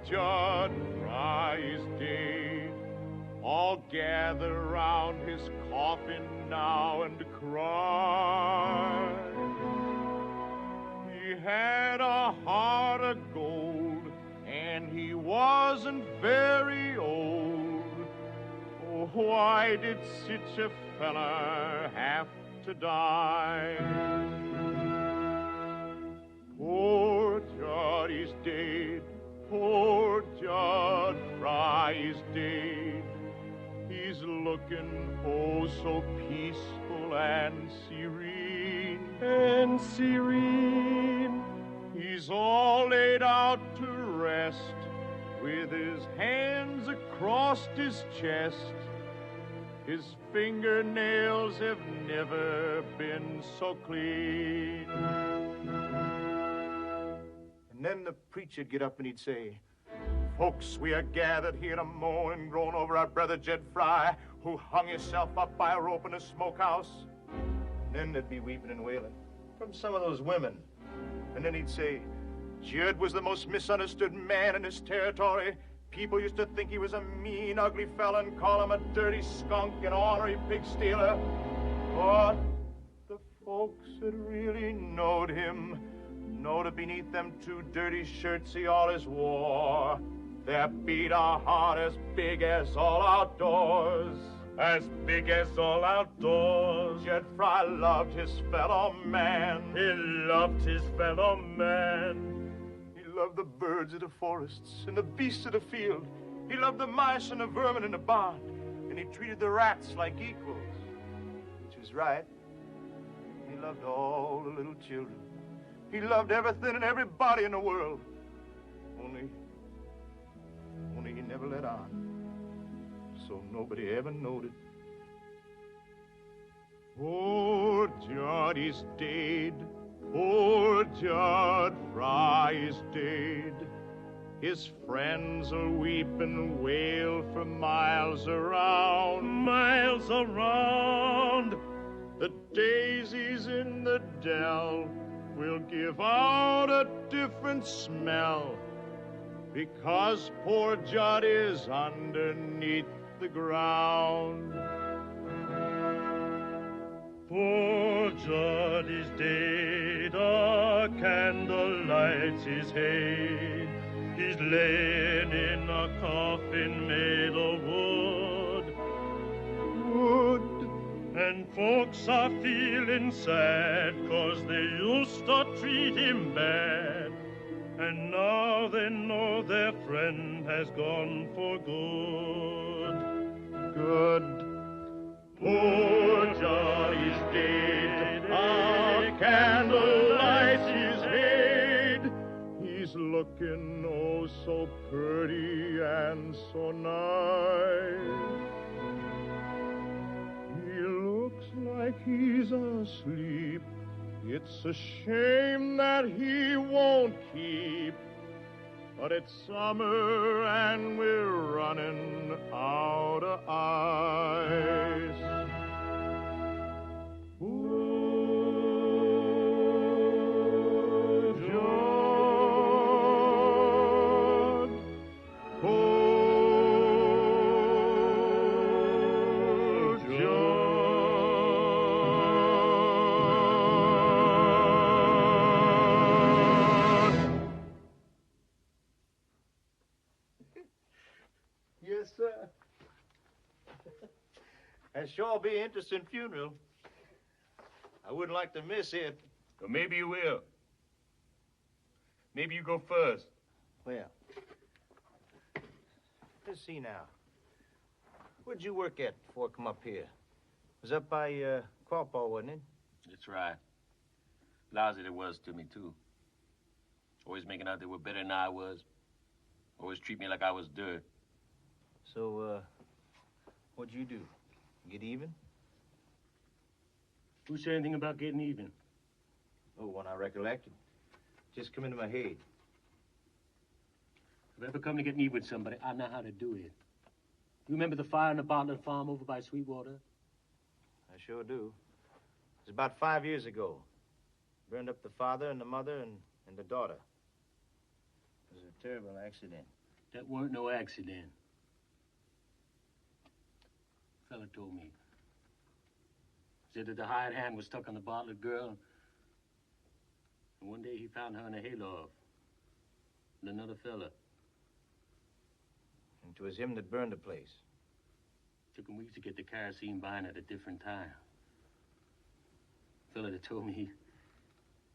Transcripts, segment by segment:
Judd Fry's dead. All gather round his coffin now and cry. He had a heart of gold, and he wasn't very old. Oh, why did such a fella have to die? Poor Judd is dead. Poor Judd Fry is dead. He's looking oh so peaceful and serene. And serene. He's all laid out to rest, with his hands across his chest. His fingernails have never been so clean. And then the preacher'd get up and he'd say, folks, we are gathered here to mourn and groan over our brother Jed Fry, who hung himself up by a rope in a smokehouse. And then there'd be weeping and wailing from some of those women. And then he'd say, Judd was the most misunderstood man in this territory. People used to think he was a mean, ugly fella and call him a dirty skunk and ornery pig stealer. But the folks that really knowed him know that beneath them two dirty shirts he always wore, there beat a heart as big as all outdoors. As big as all outdoors. Jed Fry loved his fellow man. He loved his fellow man. He loved the birds of the forests and the beasts of the field. He loved the mice and the vermin in the barn. And he treated the rats like equals, which is right. He loved all the little children. He loved everything and everybody in the world. Only he never let on. So nobody ever noted. Poor Judd is dead. Poor Judd Fry is dead. His friends will weep and wail for miles around. Miles around. The daisies in the dell will give out a different smell, because poor Judd is underneath the ground. Poor Judd is dead, a candle lights his head. He's laying in a coffin made of wood. And folks are feeling sad, 'cause they used to treat him bad. And now they know their friend has gone for good. Good. Poor Judd is dead. A candle lights his head. He's looking oh so pretty and so nice. He looks like he's asleep. It's a shame that he won't keep. But it's summer and we're running out of ice. Poor Judd, poor Judd. Yes, sir. That'd sure be an interesting funeral. I wouldn't like to miss it. Well, maybe you will. Maybe you go first. Well, let's see now. Where'd you work at before I come up here? It was up by Quapaw, wasn't it? That's right. Lousy they was to me, too. Always making out they were better than I was. Always treat me like I was dirt. So, what'd you do? Get even? Who said anything about getting even? Oh, when I recollected. Just come into my head. If I ever come to getting even with somebody, I know how to do it. You remember the fire on the Bartlett farm over by Sweetwater? I sure do. It was about 5 years ago. Burned up the father and the mother and the daughter. It was a terrible accident. That weren't no accident. Fella told me. Said that the hired hand was stuck on the bottler girl. And one day he found her in a hayloft with another fella. And it was him that burned the place. Took him weeks to get the kerosene buying at a different time. Fella that told me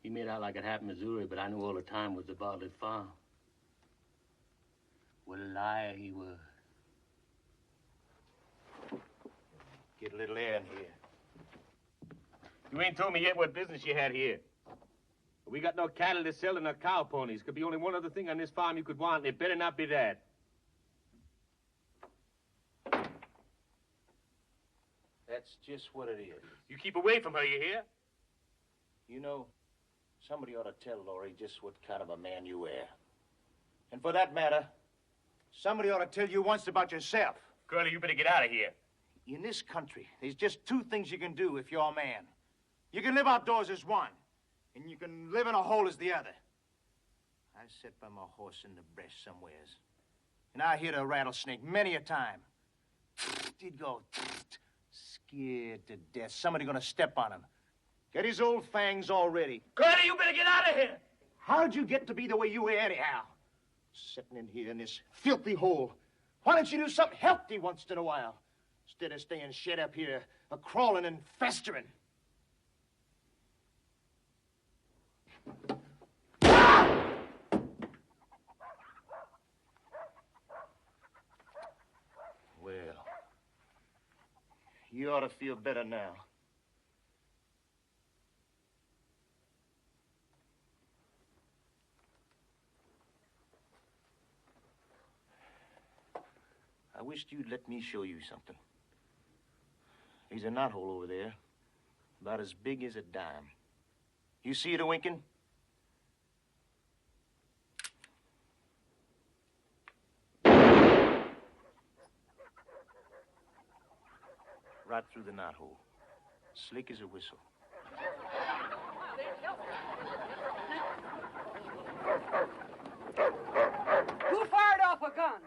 he made out like it happened in Missouri, but I knew all the time was the Bartlett farm. What a liar he was. Get a little air in here. You ain't told me yet what business you had here. We got no cattle to sell and no cow ponies. Could be only one other thing on this farm you could want, and it better not be that. That's just what it is. You keep away from her, you hear? You know, somebody ought to tell Laurie just what kind of a man you are. And for that matter, somebody ought to tell you once about yourself. Curly, you better get out of here. In this country, there's just two things you can do if you're a man. You can live outdoors as one, and you can live in a hole as the other. I sat by my horse in the brush somewheres, and I hit a rattlesnake many a time. He'd go, scared to death. Somebody gonna step on him. Get his old fangs all ready. Curly, you better get out of here! How'd you get to be the way you were anyhow? Sitting in here in this filthy hole. Why don't you do something healthy once in a while? Instead of staying shut up here, crawling and festering. Well, you ought to feel better now. I wished you'd let me show you something. There's a knothole over there, about as big as a dime. You see it a-winking? Right through the knothole, slick as a whistle. Who fired off a gun?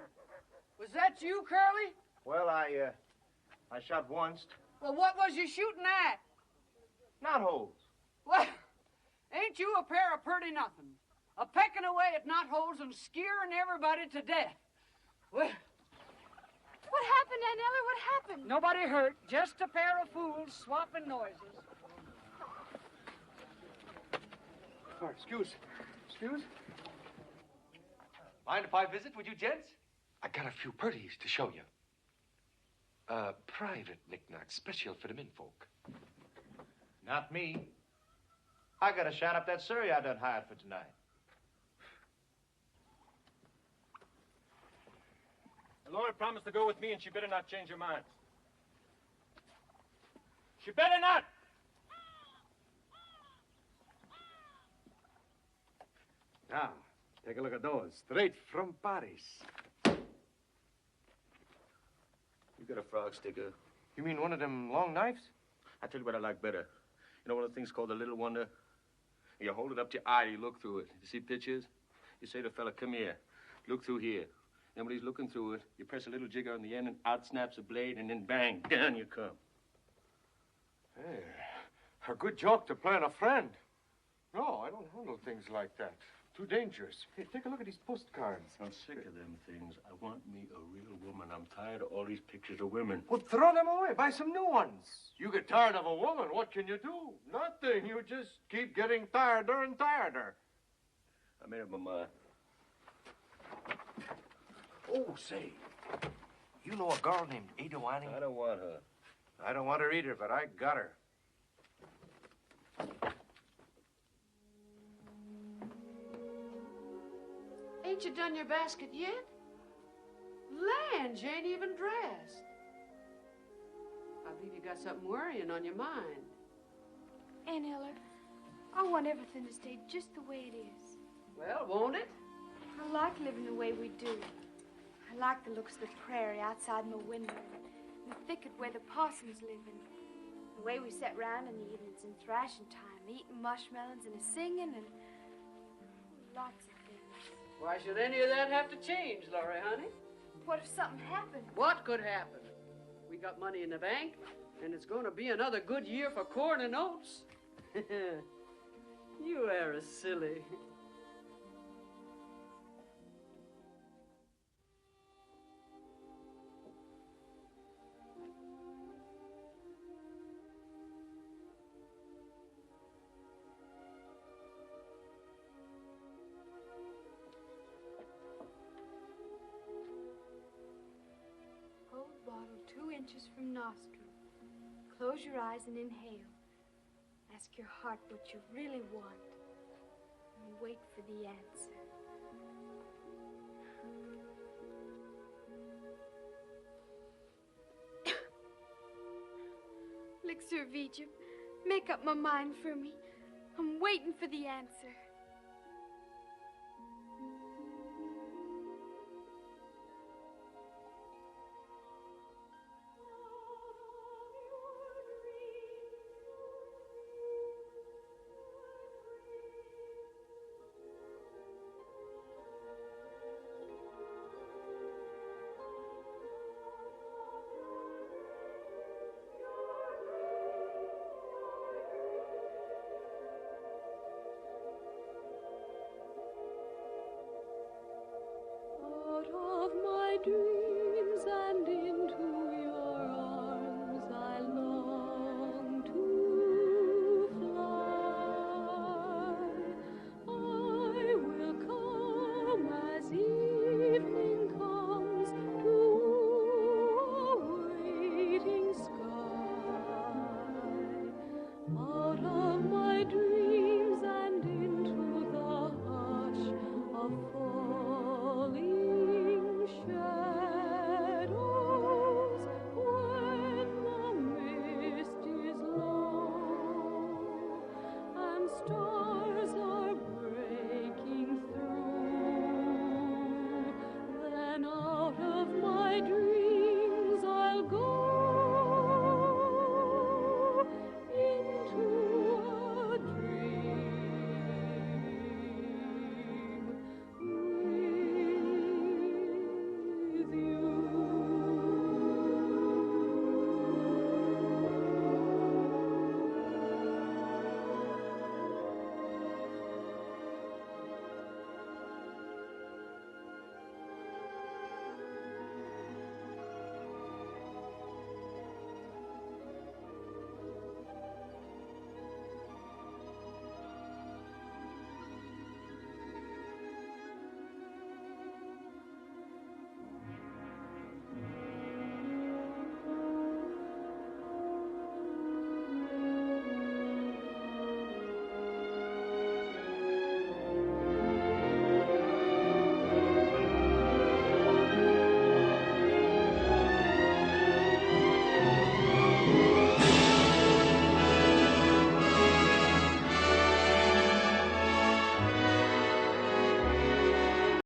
Was that you, Curly? Well, I shot once. Well, what was you shooting at? Knotholes. Well, ain't you a pair of purty nothings? A pecking away at knotholes and scaring everybody to death. Well, what happened, Aunt Ella? What happened? nobody hurt, just a pair of fools swapping noises. Oh, excuse. Mind if I visit with you, gents? I got a few purties to show you. Private knickknacks, special for the menfolk. Not me. I gotta shine up that surrey I done hired for tonight. Laura promised to go with me, and she better not change her mind. She better not! Now, take a look at those. Straight from Paris. You got a frog sticker. You mean one of them long knives? I tell you what I like better. You know one of the things called the Little Wonder? You hold it up to your eye, you look through it. You see pictures? You say to the fella, come here. Look through here. Then when he's looking through it, you press a little jigger on the end and out snaps a blade, and then bang, down you come. Hey, a good joke to plan a friend. No, I don't handle things like that. Too dangerous. Hey, take a look at these postcards. I'm sick of them things. I want me a real woman. I'm tired of all these pictures of women. Well, throw them away. Buy some new ones. You get tired of a woman, what can you do? Nothing. You just keep getting tireder and tireder. I made up my mind. Oh, say, you know a girl named Ada Whining? I don't want her. I don't want her either, but I got her. Ain't you done your basket yet? Land, you ain't even dressed. I believe you got something worrying on your mind. Aunt Ella, I want everything to stay just the way it is. Well, won't it? I like living the way we do. I like the looks of the prairie outside my window, and the thicket where the possums live, and the way we sit round in the evenings in thrashing time, eating marshmallows and a-singing, and lots of things. Why should any of that have to change, Laurie, honey? What if something happened? What could happen? We got money in the bank, and it's going to be another good year for corn and oats. You are a silly. Hold bottle 2 inches from nostril. Close your eyes and inhale. Ask your heart what you really want. And wait for the answer. Elixir of Egypt, make up my mind for me. I'm waiting for the answer. Out of my dreams and in